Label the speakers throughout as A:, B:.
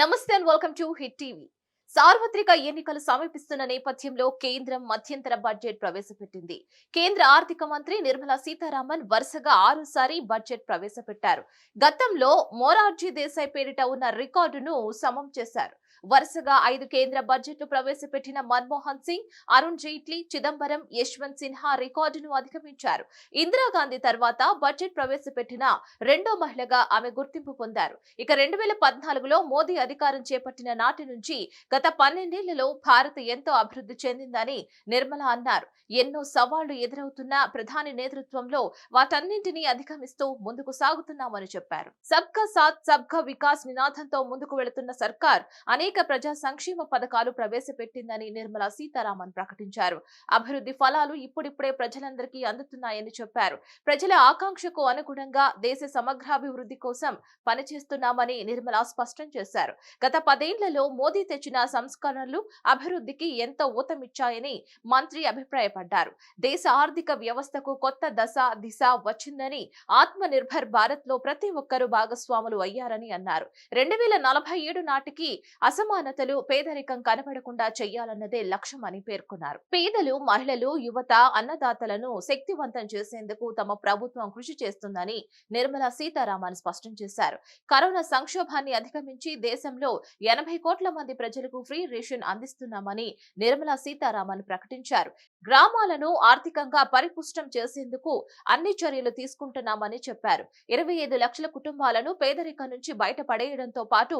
A: నమస్తే and welcome to hit TV. సార్వత్రిక ఎన్నికలు సమీపిస్తున్న నేపథ్యంలో కేంద్రం మధ్యంతర బడ్జెట్ ప్రవేశపెట్టింది. కేంద్ర ఆర్థిక మంత్రి నిర్మలా సీతారామన్ వరుసగా 6సారి బడ్జెట్ ప్రవేశపెట్టారు. గతంలో మొరార్జీ దేశాయ్ పేరిట ఉన్న రికార్డును సమం చేశారు. వరుసగా 5 కేంద్ర బడ్జెట్లు ప్రవేశపెట్టిన మన్మోహన్ సింగ్, అరుణ్ జైట్లీ, చిదంబరం, యశ్వంత్ సిన్హా రికార్డును అధిగమించారు. ఇందిరాగాంధీ తర్వాత బడ్జెట్ ప్రవేశపెట్టిన రెండో మహిళగా ఆమె గుర్తింపు పొందారు. ఇక 2014లో మోదీ అధికారం చేపట్టిన నాటి నుంచి గత 12 ఏళ్లలో భారత్ ఎంతో అభివృద్ధి చెందిందని నిర్మల అన్నారు. ఎన్నో సవాళ్లు ఎదురవుతున్న ప్రధాని నేతృత్వంలో వాటన్నింటినీ అధిగమిస్తూ ముందుకు సాగుతున్నామని చెప్పారు. సబ్కా సాత్ సబ్కా వికాస్ నినాదంతో ముందుకు వెళుతున్న సర్కార్ అనేక ప్రజా సంక్షేమ పథకాలు ప్రవేశపెట్టిందని నిర్మలా సీతారామన్ ప్రకటించారు. అభివృద్ధి ఫలాలు ఇప్పుడిప్పుడే ప్రజలందరికీ అందుతున్నాయని చెప్పారు. ప్రజల ఆకాంక్షకు అనుగుణంగా దేశ సమగ్రాభివృద్ధి కోసం పనిచేస్తున్నామని నిర్మలా స్పష్టం చేశారు. గత 10 ఏళ్లలో మోదీ తెచ్చిన సంస్కరణలు అభివృద్ధికి ఎంతో ఊతమిచ్చాయని మంత్రి అభిప్రాయపడ్డారు. దేశ ఆర్థిక వ్యవస్థకు కొత్త దశ దిశ వచ్చిందని, ఆత్మ నిర్భర్ భారత్ లో ప్రతి ఒక్కరూ భాగస్వాములు అయ్యారని అన్నారు. 2047 నాటికి అసమానతలు, పేదరికం కనబడకుండా చేయాలన్నదే లక్ష్యమని పేర్కొన్నారు. పేదలు, మహిళలు, యువత, అన్నదాతలను శక్తివంతం చేసేందుకు తమ ప్రభుత్వం కృషి చేస్తుందని నిర్మలా సీతారామన్ స్పష్టం చేశారు. కరోనా సంక్షోభాన్ని అధిగమించి దేశంలో 80 కోట్ల మంది ప్రజలకు ఫ్రీ రేషన్ అందిస్తున్నామని నిర్మలా సీతారామన్ ప్రకటించారు. గ్రామాలను ఆర్థికంగా పరిపుష్టం చేసేందుకు అన్ని చర్యలు తీసుకుంటున్నామని చెప్పారు. 25 లక్షల కుటుంబాలను పేదరికం నుంచి బయటపడేయడంతో పాటు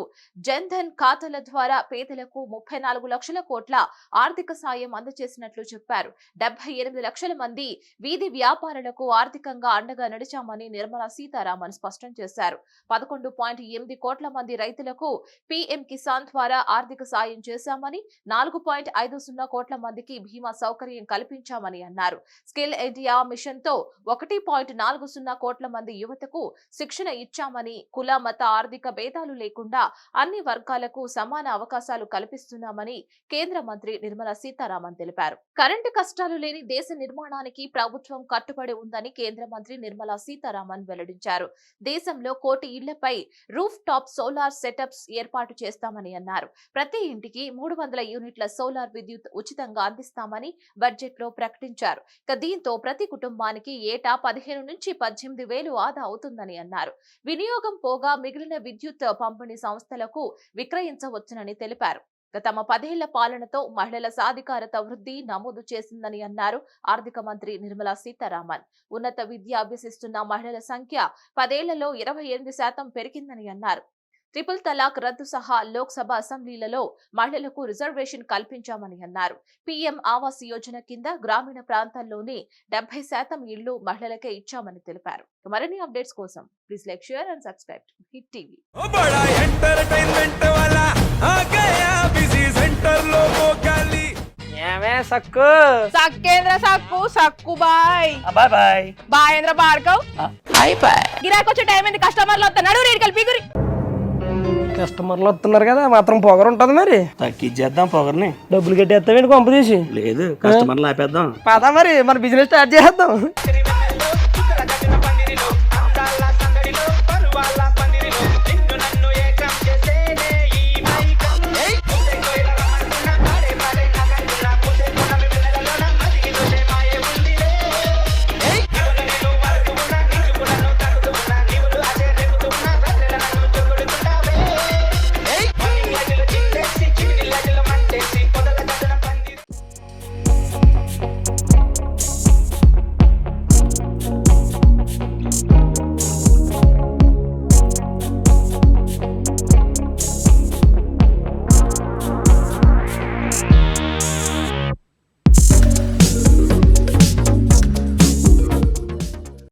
A: జన్ ధన్ ఖాతాల ద్వారా పేదలకు 34 లక్షల కోట్ల ఆర్థిక సాయం అందజేసినట్లు చెప్పారు. 78 లక్షల మంది వీధి వ్యాపారులకు ఆర్థికంగా అండగా నడిచామని నిర్మలా సీతారామన్ స్పష్టం చేశారు. 11.8 కోట్ల మంది రైతులకు పీఎం కిసాన్ ద్వారా ఆర్థిక సాయం చేశామని, 4.50 కోట్ల మందికి బీమా సౌకర్యం కల్పించామని అన్నారు. స్కిల్ ఇండియా మిషన్ తో 1.40 కోట్ల మంది యువతకు శిక్షణ ఇచ్చామని, కుల మత ఆర్థిక భేదాలు లేకుండా అన్ని వర్గాలకు సమాన అవకాశాలు కల్పిస్తున్నామని కేంద్ర మంత్రి నిర్మలా సీతారామన్ తెలిపారు. కరెంటు కష్టాలు లేని దేశ నిర్మాణానికి ప్రభుత్వం కట్టుబడి ఉందని కేంద్ర మంత్రి నిర్మలా సీతారామన్ వెల్లడించారు. దేశంలో 1 కోటి ఇళ్లపై రూఫ్ టాప్ సోలార్ సెటప్స్ ఏర్పాటు చేస్తామని అన్నారు. ప్రతి ఇంటికి 300 యూనిట్ల సోలార్ విద్యుత్ ఉచితంగా అందిస్తామని బడ్జెట్ లో ప్రకటించారు. దీంతో ప్రతి కుటుంబానికి ఏటా 15 నుంచి 18 వేలు ఆదా అవుతుందని అన్నారు. వినియోగం పోగా మిగిలిన విద్యుత్ పంపిణీ సంస్థలకు విక్రయించవచ్చునని తెలిపారు. తమ 10 ఏళ్ల పాలనతో మహిళల సాధికారత వృద్ధి నమోదు చేసిందని అన్నారు ఆర్థిక మంత్రి నిర్మలా సీతారామన్. ఉన్నత విద్య అభ్యసిస్తున్న మహిళల సంఖ్య 10 ఏళ్లలో 28% పెరిగిందని అన్నారు. ట్రిపుల్ తలాక్ రద్దు సహా లోక్సభ అసెంబ్లీలలో మహిళలకు రిజర్వేషన్ కల్పించామని అన్నారు. పీఎం ఆవాస్ యోజన కింద గ్రామీణ ప్రాంతాల్లోని 70% ఇళ్లు మహిళలకే ఇచ్చామని తెలిపారు. మరిన్ని అప్డేట్స్ కోసం please like, share and subscribe to hit TV.
B: సక్కు
C: సక్కేంద్ర సక్కు సక్కు బాయ్
B: బాయ్ బాయ్
C: బాయేంద్ర భార్గవ్
B: బాయ్ బాయ్.
C: గిరాకి వచ్చే టైం ఏంది? కస్టమర్లు వస్తున్నాడు, రేడికల్ పిగురి.
B: కస్టమర్లు వస్తున్నారు కదా, మాత్రం పొగరు ఉంటది మరి.
D: తగ్గించేద్దాం పొగర్ని.
B: డబ్బులు కట్టేస్తామేంటి కొంప తీసి?
D: లేదు, కస్టమర్లు ఆపేద్దాం.
B: పదా మరి మన బిజినెస్ స్టార్ట్ చేద్దాం.